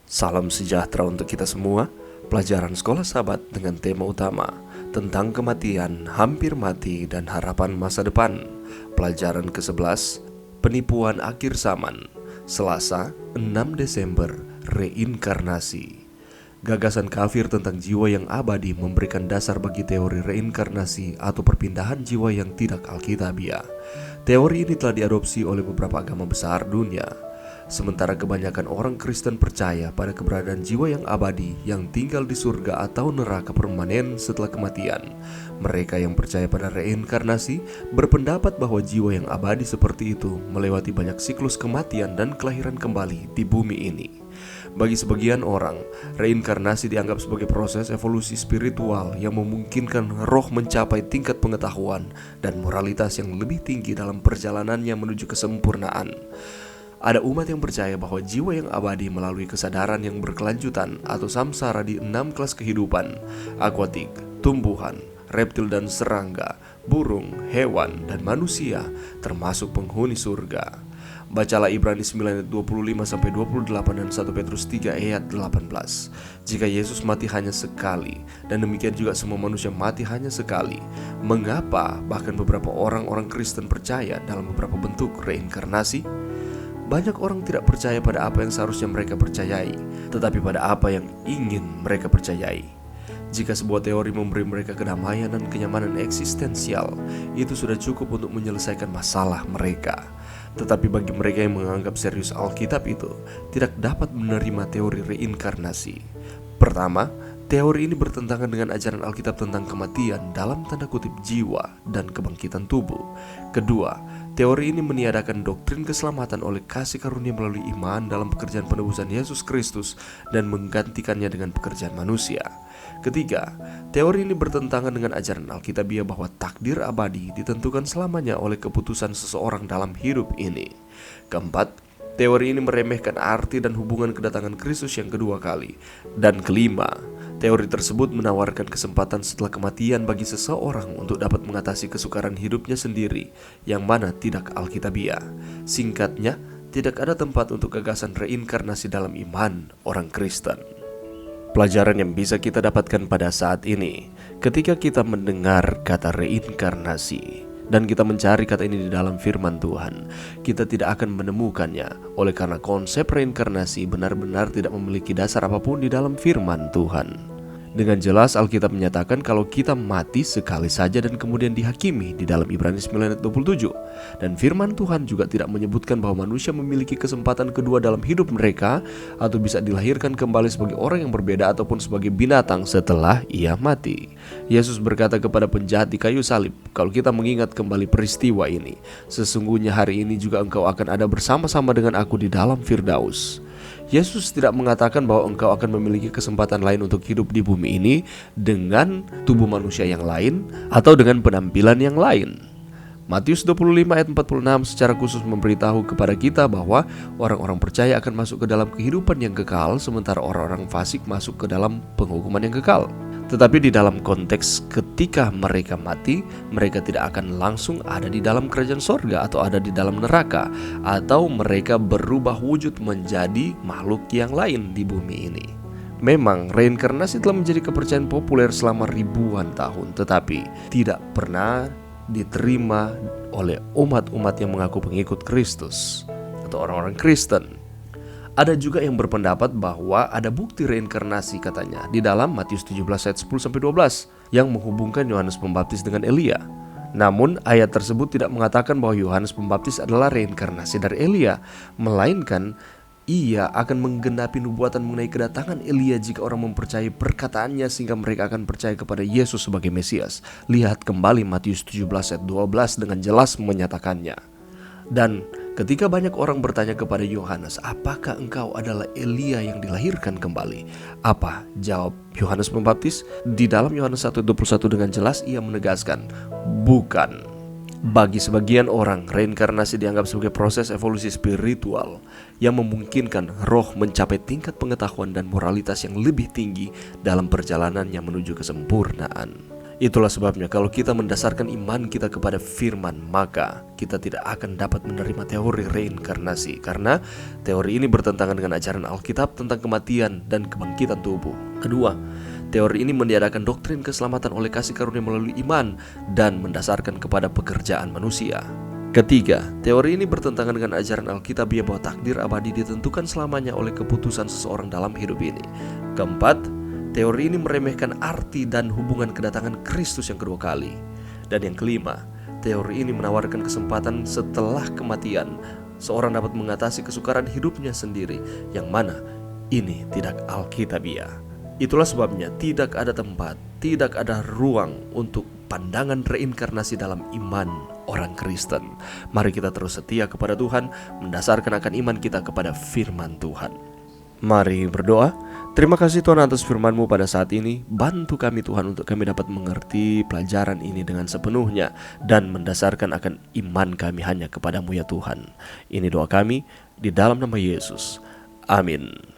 Salam sejahtera untuk kita semua. Pelajaran Sekolah Sahabat dengan tema utama tentang kematian, hampir mati, dan harapan masa depan. Pelajaran ke-11, Penipuan Akhir Zaman. Selasa, 6 Desember, Reinkarnasi. Gagasan kafir tentang jiwa yang abadi memberikan dasar bagi teori reinkarnasi atau perpindahan jiwa yang tidak alkitabiah. Teori ini telah diadopsi oleh beberapa agama besar dunia. Sementara kebanyakan orang Kristen percaya pada keberadaan jiwa yang abadi yang tinggal di surga atau neraka permanen setelah kematian. Mereka yang percaya pada reinkarnasi berpendapat bahwa jiwa yang abadi seperti itu melewati banyak siklus kematian dan kelahiran kembali di bumi ini. Bagi sebagian orang, reinkarnasi dianggap sebagai proses evolusi spiritual yang memungkinkan roh mencapai tingkat pengetahuan dan moralitas yang lebih tinggi dalam perjalanannya menuju kesempurnaan. Ada umat yang percaya bahwa jiwa yang abadi melalui kesadaran yang berkelanjutan atau samsara di 6 kelas kehidupan: akuatik, tumbuhan, reptil dan serangga, burung, hewan, dan manusia, termasuk penghuni surga. Bacalah Ibrani 9 ayat 25-28 dan 1 Petrus 3 ayat 18. Jika Yesus mati hanya sekali, dan demikian juga semua manusia mati hanya sekali, mengapa bahkan beberapa orang Kristen percaya dalam beberapa bentuk reinkarnasi? Banyak orang tidak percaya pada apa yang seharusnya mereka percayai, tetapi pada apa yang ingin mereka percayai. Jika sebuah teori memberi mereka kedamaian dan kenyamanan eksistensial, itu sudah cukup untuk menyelesaikan masalah mereka. Tetapi bagi mereka yang menganggap serius Alkitab itu, tidak dapat menerima teori reinkarnasi. Pertama, teori ini bertentangan dengan ajaran Alkitab tentang kematian dalam tanda kutip jiwa dan kebangkitan tubuh. Kedua, teori ini meniadakan doktrin keselamatan oleh kasih karunia melalui iman dalam pekerjaan penebusan Yesus Kristus dan menggantikannya dengan pekerjaan manusia. Ketiga, teori ini bertentangan dengan ajaran Alkitabiah bahwa takdir abadi ditentukan selamanya oleh keputusan seseorang dalam hidup ini. Keempat, teori ini meremehkan arti dan hubungan kedatangan Kristus yang kedua kali. Dan kelima, teori tersebut menawarkan kesempatan setelah kematian bagi seseorang untuk dapat mengatasi kesukaran hidupnya sendiri, yang mana tidak alkitabiah. Singkatnya, tidak ada tempat untuk gagasan reinkarnasi dalam iman orang Kristen. Pelajaran yang bisa kita dapatkan pada saat ini, ketika kita mendengar kata reinkarnasi dan kita mencari kata ini di dalam firman Tuhan, kita tidak akan menemukannya, oleh karena konsep reinkarnasi benar-benar tidak memiliki dasar apapun di dalam firman Tuhan. Dengan jelas Alkitab menyatakan kalau kita mati sekali saja dan kemudian dihakimi di dalam Ibrani 9 ayat 27. Dan firman Tuhan juga tidak menyebutkan bahwa manusia memiliki kesempatan kedua dalam hidup mereka, atau bisa dilahirkan kembali sebagai orang yang berbeda ataupun sebagai binatang setelah ia mati. Yesus berkata kepada penjahat di kayu salib, kalau kita mengingat kembali peristiwa ini, sesungguhnya hari ini juga engkau akan ada bersama-sama dengan aku di dalam Firdaus. Yesus tidak mengatakan bahwa engkau akan memiliki kesempatan lain untuk hidup di bumi ini dengan tubuh manusia yang lain atau dengan penampilan yang lain. Matius 25 ayat 46 secara khusus memberitahu kepada kita bahwa orang-orang percaya akan masuk ke dalam kehidupan yang kekal, sementara orang-orang fasik masuk ke dalam penghukuman yang kekal. Tetapi di dalam konteks ketika mereka mati, mereka tidak akan langsung ada di dalam kerajaan sorga atau ada di dalam neraka, atau mereka berubah wujud menjadi makhluk yang lain di bumi ini. Memang reinkarnasi telah menjadi kepercayaan populer selama ribuan tahun, tetapi tidak pernah diterima oleh umat-umat yang mengaku pengikut Kristus atau orang-orang Kristen. Ada juga yang berpendapat bahwa ada bukti reinkarnasi katanya di dalam Matius 17 ayat 10-12 yang menghubungkan Yohanes Pembaptis dengan Elia. Namun ayat tersebut tidak mengatakan bahwa Yohanes Pembaptis adalah reinkarnasi dari Elia, melainkan ia akan menggenapi nubuatan mengenai kedatangan Elia jika orang mempercayai perkataannya sehingga mereka akan percaya kepada Yesus sebagai Mesias. Lihat kembali Matius 17 ayat 12 dengan jelas menyatakannya. Dan ketika banyak orang bertanya kepada Yohanes, apakah engkau adalah Elia yang dilahirkan kembali? Apa jawab Yohanes Pembaptis? Di dalam Yohanes 1:21 dengan jelas ia menegaskan, bukan. Bagi sebagian orang, reinkarnasi dianggap sebagai proses evolusi spiritual yang memungkinkan roh mencapai tingkat pengetahuan dan moralitas yang lebih tinggi dalam perjalanannya menuju kesempurnaan. Itulah sebabnya kalau kita mendasarkan iman kita kepada firman, maka kita tidak akan dapat menerima teori reinkarnasi, karena teori ini bertentangan dengan ajaran Alkitab tentang kematian dan kebangkitan tubuh. Kedua, teori ini meniadakan doktrin keselamatan oleh kasih karunia melalui iman dan mendasarkan kepada pekerjaan manusia. Ketiga, teori ini bertentangan dengan ajaran Alkitab bahwa takdir abadi ditentukan selamanya oleh keputusan seseorang dalam hidup ini. Keempat, teori ini meremehkan arti dan hubungan kedatangan Kristus yang kedua kali. Dan yang kelima, teori ini menawarkan kesempatan setelah kematian seorang dapat mengatasi kesukaran hidupnya sendiri, yang mana ini tidak alkitabiah. Itulah sebabnya tidak ada tempat, tidak ada ruang untuk pandangan reinkarnasi dalam iman orang Kristen. Mari kita terus setia kepada Tuhan, mendasarkan akan iman kita kepada firman Tuhan. Mari berdoa. Terima kasih Tuhan atas firman-Mu pada saat ini. Bantu kami Tuhan untuk kami dapat mengerti pelajaran ini dengan sepenuhnya dan mendasarkan akan iman kami hanya kepadamu ya Tuhan. Ini doa kami di dalam nama Yesus. Amin.